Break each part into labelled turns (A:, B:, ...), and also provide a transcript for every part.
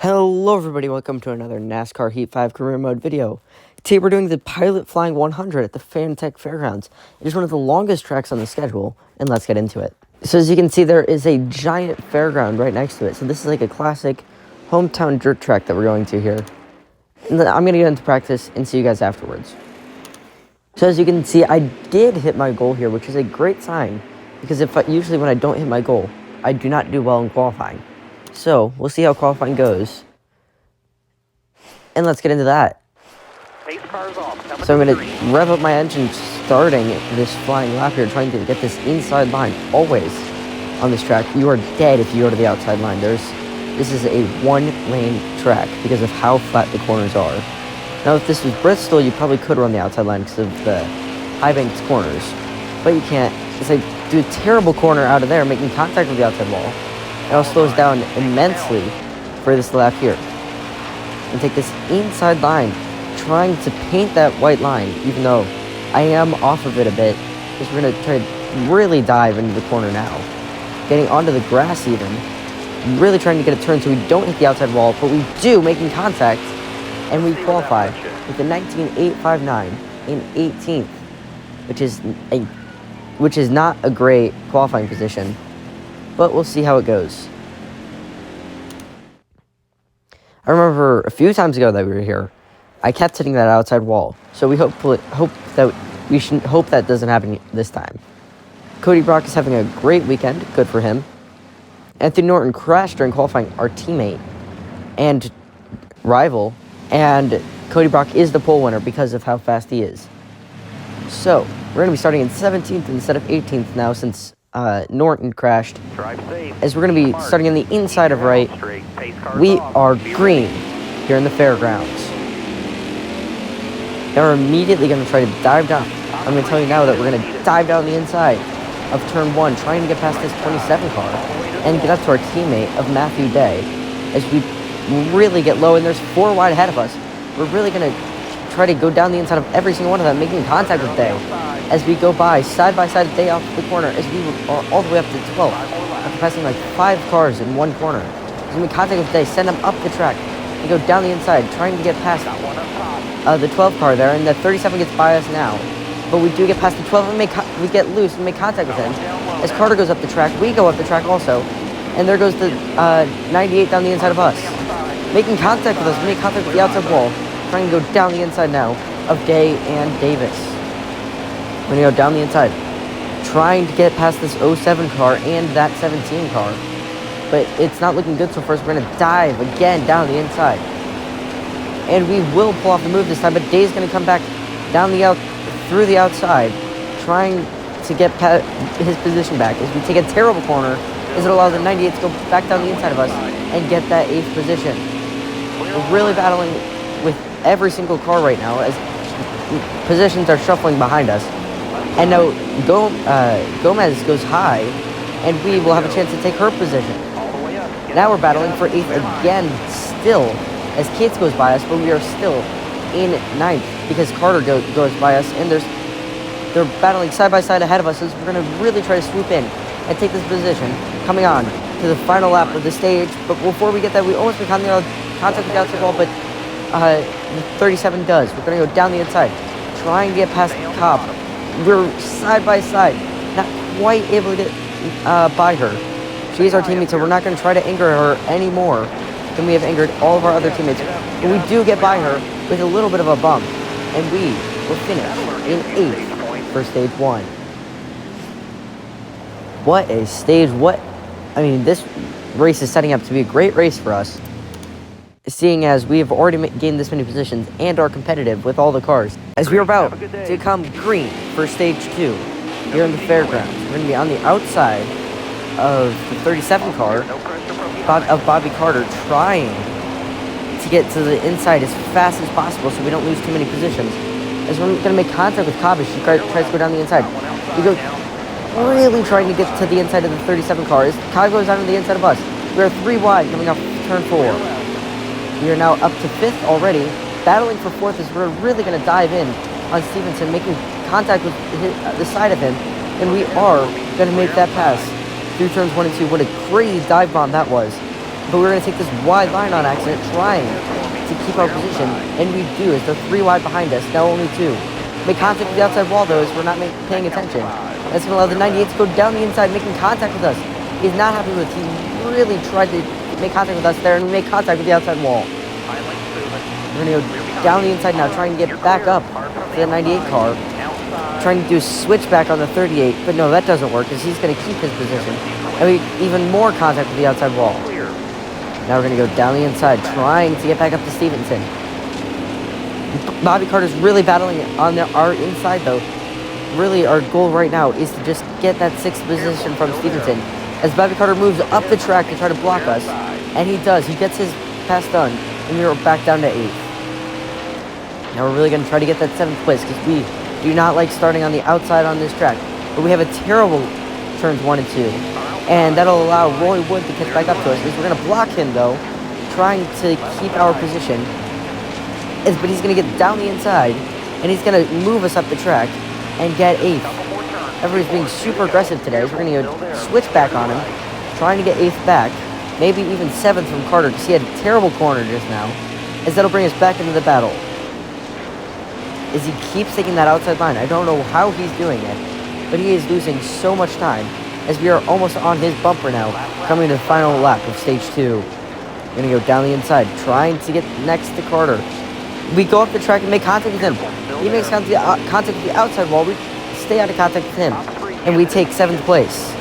A: Hello everybody, welcome to another NASCAR Heat 5 Career Mode video. Today we're doing the Pilot Flying 100 at the Fairgrounds. It is one of the longest tracks on the schedule, and let's get into it. So as you can see, there is a giant fairground right next to it. So this is like a classic hometown dirt track that we're going to here. And I'm going to get into practice and see you guys afterwards. So as you can see, I did hit my goal here, which is a great sign. Because usually when I don't hit my goal, I do not do well in qualifying. So, we'll see how qualifying goes. And let's get into that. So I'm going to rev up my engine starting this flying lap here, trying to get this inside line. Always on this track, you are dead if you go to the outside line. This is a one-lane track because of how flat the corners are. Now, if this was Bristol, you probably could run the outside line because of the high-banked corners. But you can't. It's like, do a terrible corner out of there, making contact with the outside wall. It all slows down immensely for this lap here. And take this inside line, trying to paint that white line, even though I am off of it a bit, because we're going to try to really dive into the corner now. Getting onto the grass even, really trying to get a turn so we don't hit the outside wall, but we do, making contact, and we qualify with a 19.859 in 18th, which is not a great qualifying position. But we'll see how it goes. I remember a few times ago that we were here, I kept hitting that outside wall. So we hope that doesn't happen this time. Cody Brock is having a great weekend. Good for him. Anthony Norton crashed during qualifying, our teammate and rival. And Cody Brock is the pole winner because of how fast he is. So we're going to be starting in 17th instead of 18th now since Norton crashed. As we're going to be starting on the inside of right, we are green here in the fairgrounds. Now we're immediately going to try to dive down. I'm going to tell you now that we're going to dive down the inside of turn 1, trying to get past this 27 car and get up to our teammate of Matthew Day. As we really get low, and there's 4 wide ahead of us, we're really going to try to go down the inside of every single one of them, making contact with Day. As we go by side with Day off the corner, as we are all the way up to 12, after passing like 5 cars in one corner. As we make contact with Day, send him up the track, and go down the inside, trying to get past the 12 car there, and the 37 gets by us now. But we do get past the 12, and we get loose and make contact with him. As Carter goes up the track, we go up the track also, and there goes the 98 down the inside of us. Making contact with us, we make contact with the outside wall, trying to go down the inside now of Day and Davis. We're going to go down the inside, trying to get past this 07 car and that 17 car. But it's not looking good so far, so we're going to dive again down the inside. And we will pull off the move this time, but Day's going to come back down through the outside, trying to get his position back. As we take a terrible corner, as it allows the 98 to go back down the inside of us and get that 8th position. We're really battling with every single car right now, as positions are shuffling behind us. And now Gomez goes high, and we will have a chance to take her position. Now we're battling for 8th again still, as Cates goes by us, but we are still in 9th because Carter goes by us, and they're battling side by side ahead of us, as we're going to really try to swoop in and take this position, coming on to the final lap of the stage. But before we get that, we almost make contact with the outside wall, but the 37 does. We're going to go down the inside, trying to get past Cobb. We're side by side, not quite able to get by her. She's our teammate, so we're not going to try to anger her any more than we have angered all of our other teammates. But we do get by her with a little bit of a bump, and we will finish in 8th for stage 1. What a stage! I mean, this race is setting up to be a great race for us, seeing as we have already gained this many positions and are competitive with all the cars. As we are about to come green for stage 2 here in the fairgrounds, we're going to be on the outside of the 37 car of Bobby Carter, trying to get to the inside as fast as possible so we don't lose too many positions. As we're going to make contact with Cobb as she tries to go down the inside. We go really trying to get to the inside of the 37 car as Cobb goes down to the inside of us. We are 3 wide coming off turn 4. We are now up to 5th already, battling for 4th as we're really going to dive in on Stevenson, making contact with the side of him, and we are going to make that pass through turns 1 and 2. What a crazy dive bomb that was. but we're going to take this wide line on accident, trying to keep our position, and we do, as they're 3 wide behind us, now only 2. Make contact with the outside wall, though, as we're not paying attention. That's going to allow the 98 to go down the inside, making contact with us. He's not happy with it. He really tried to make contact with us there, and we make contact with the outside wall. We're going to go down the inside now, trying to get back up to the 98 car. Trying to do a switchback on the 38, but no, that doesn't work, because he's going to keep his position. And we even more contact with the outside wall. Now we're going to go down the inside, trying to get back up to Stevenson. Bobby Carter's really battling on our inside, though. Really, our goal right now is to just get that 6th position from Stevenson. As Bobby Carter moves up the track to try to block us, and he does. He gets his pass done, and we are back down to 8th. Now we're really going to try to get that 7th place, because we do not like starting on the outside on this track. But we have a terrible turns 1 and 2. And that'll allow Roy Wood to catch back up to us. We're going to block him, though, trying to keep our position. But he's going to get down the inside, and he's going to move us up the track and get 8th. Everybody's being super aggressive today, so we're going to go switch back on him, trying to get 8th back. Maybe even 7th from Carter, because he had a terrible corner just now. As that'll bring us back into the battle. As he keeps taking that outside line. I don't know how he's doing it, but he is losing so much time, as we are almost on his bumper now, coming to the final lap of stage 2. We're going to go down the inside, trying to get next to Carter. We go up the track and make contact with him. He makes contact with the outside wall. We stay out of contact with him, and we take 7th place.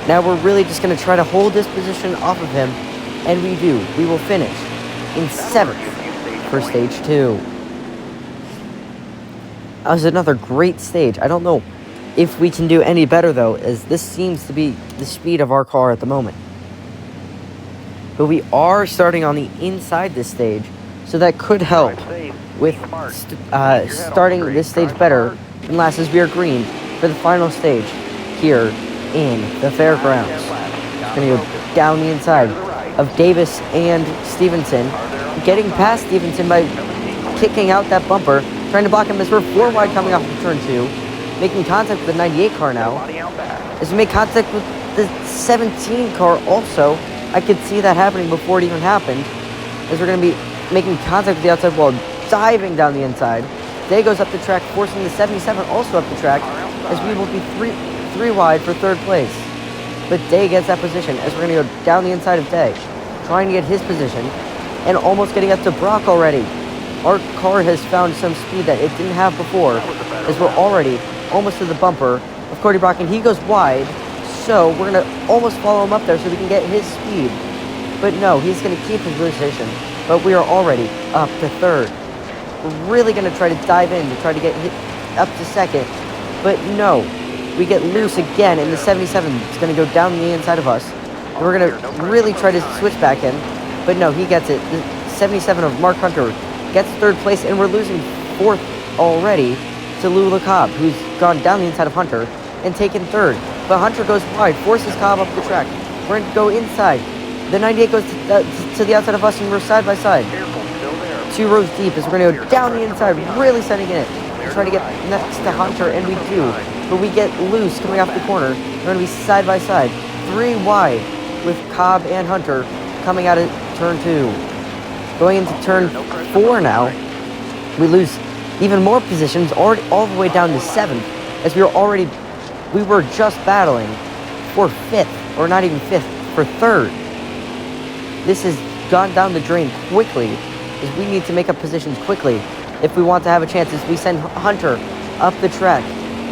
A: Now we're really just going to try to hold this position off of him, and we do. We will finish in 7th for stage 2. That was another great stage. I don't know if we can do any better, though, as this seems to be the speed of our car at the moment. But we are starting on the inside this stage, so that could help with starting this stage better than last, as we are green for the final stage here in the Fairgrounds. It's going to go down the inside of Davis and Stevenson, getting past Stevenson by kicking out that bumper, trying to block him as we're 4 wide coming off of turn 2, making contact with the 98 car now. As we make contact with the 17 car also, I could see that happening before it even happened, as we're going to be making contact with the outside wall, diving down the inside. Day goes up the track, forcing the 77 also up the track, as we will be three wide for 3rd place. But Day gets that position, as we're going to go down the inside of Day, trying to get his position, and almost getting up to Brock already. Our car has found some speed that it didn't have before, as we're already almost to the bumper of Cody Brock, and he goes wide, so we're going to almost follow him up there so we can get his speed. But no, he's going to keep his position, but we are already up to 3rd. We're really going to try to dive in to try to get up to 2nd, but no, we get loose again, and the 77 is going to go down the inside of us. And we're going to really try to switch back in, but no, he gets it. The 77 of Mark Hunter gets 3rd place, and we're losing 4th already to Lou LeCobb, who's gone down the inside of Hunter and taken 3rd. But Hunter goes wide, forces Cobb up the track. We're going to go inside. The 98 goes to the outside of us, and we're side by side. 2 rows deep, as we're going to go down the inside, really setting in it. We're trying to get next to Hunter, and we do. But we get loose coming off the corner. We're going to be side by side. 3 wide with Cobb and Hunter coming out of turn 2. Going into turn 4 now, we lose even more positions, already all the way down to 7th, as we were just battling for 5th, or not even 5th, for 3rd. This has gone down the drain quickly, as we need to make up positions quickly if we want to have a chance, as we send Hunter up the track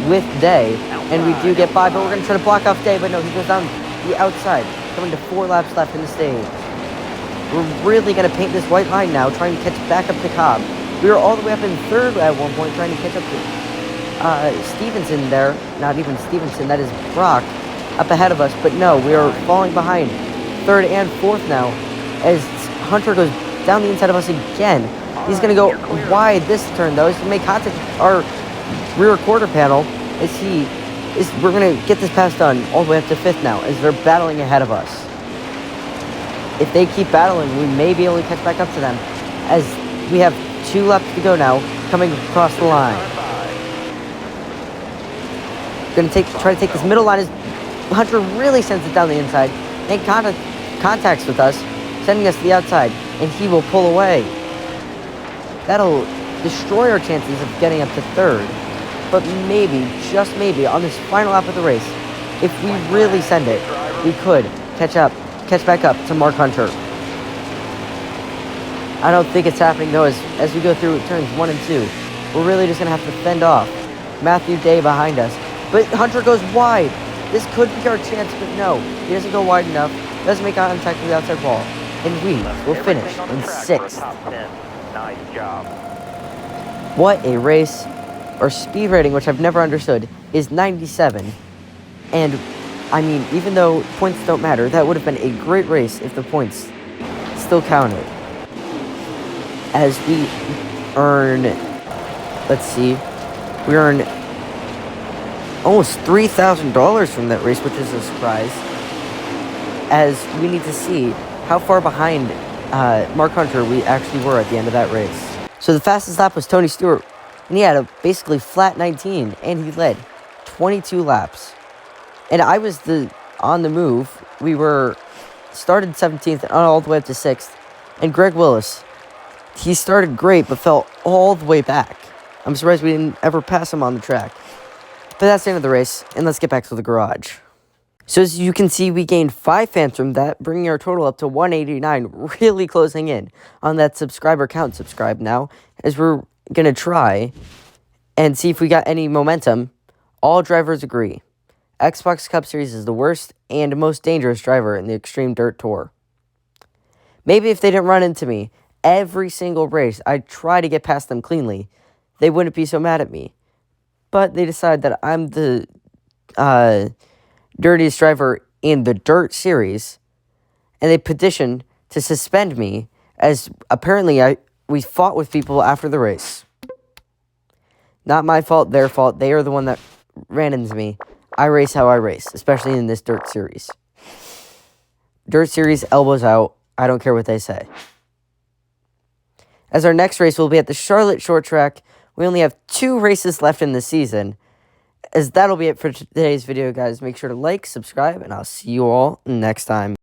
A: with Day, and we do get by, but we're going to try to block off Day, but no, he goes down the outside, coming to 4 laps left in the stage. We're really going to paint this white line now, trying to catch back up to Cobb. We were all the way up in 3rd at one point, trying to catch up to Stevenson there. Not even Stevenson, that is Brock, up ahead of us. But no, we are falling behind 3rd and 4th now, as Hunter goes down the inside of us again. He's going to go wide this turn, though. He's going to make contact with our rear quarter panel, as we're going to get this pass done all the way up to 5th now, as they're battling ahead of us. If they keep battling, we may be able to catch back up to them, as we have 2 laps to go now, coming across the line. Going to try to take this middle line, as Hunter really sends it down the inside, and kind of contacts with us, sending us to the outside, and he will pull away. That'll destroy our chances of getting up to third. But maybe, just maybe, on this final lap of the race, if we really send it, we could catch back up to Mark Hunter. I don't think it's happening, though, as we go through turns 1 and 2. We're really just going to have to fend off Matthew Day behind us. But Hunter goes wide. This could be our chance, but no. He doesn't go wide enough. Doesn't make contact with the outside wall. And we will finish in 6th.
B: Nice job.
A: What a race. Our speed rating, which I've never understood, is 97. And, I mean, even though points don't matter, that would have been a great race if the points still counted. As we earn, let's see, we earn almost $3,000 from that race, which is a surprise. As we need to see how far behind Mark Hunter we actually were at the end of that race. So the fastest lap was Tony Stewart, and he had a basically flat 19, and he led 22 laps. And I was on the move. We were started 17th and all the way up to 6th. And Greg Willis, he started great, but fell all the way back. I'm surprised we didn't ever pass him on the track. But that's the end of the race, and let's get back to the garage. So as you can see, we gained 5 fans from that, bringing our total up to 189, really closing in on that subscriber count. Subscribe now, as we're going to try and see if we got any momentum. All drivers agree. Xbox Cup Series is the worst and most dangerous driver in the Extreme Dirt Tour. Maybe if they didn't run into me every single race, I'd try to get past them cleanly, they wouldn't be so mad at me. But they decide that I'm the dirtiest driver in the Dirt Series, and they petition to suspend me, as apparently we fought with people after the race. Not my fault, their fault. They are the one that ran into me. I race how I race, especially in this Dirt Series. Dirt Series, elbows out. I don't care what they say. As our next race will be at the Charlotte Short Track. We only have 2 races left in the season. As that'll be it for today's video, guys. Make sure to like, subscribe, and I'll see you all next time.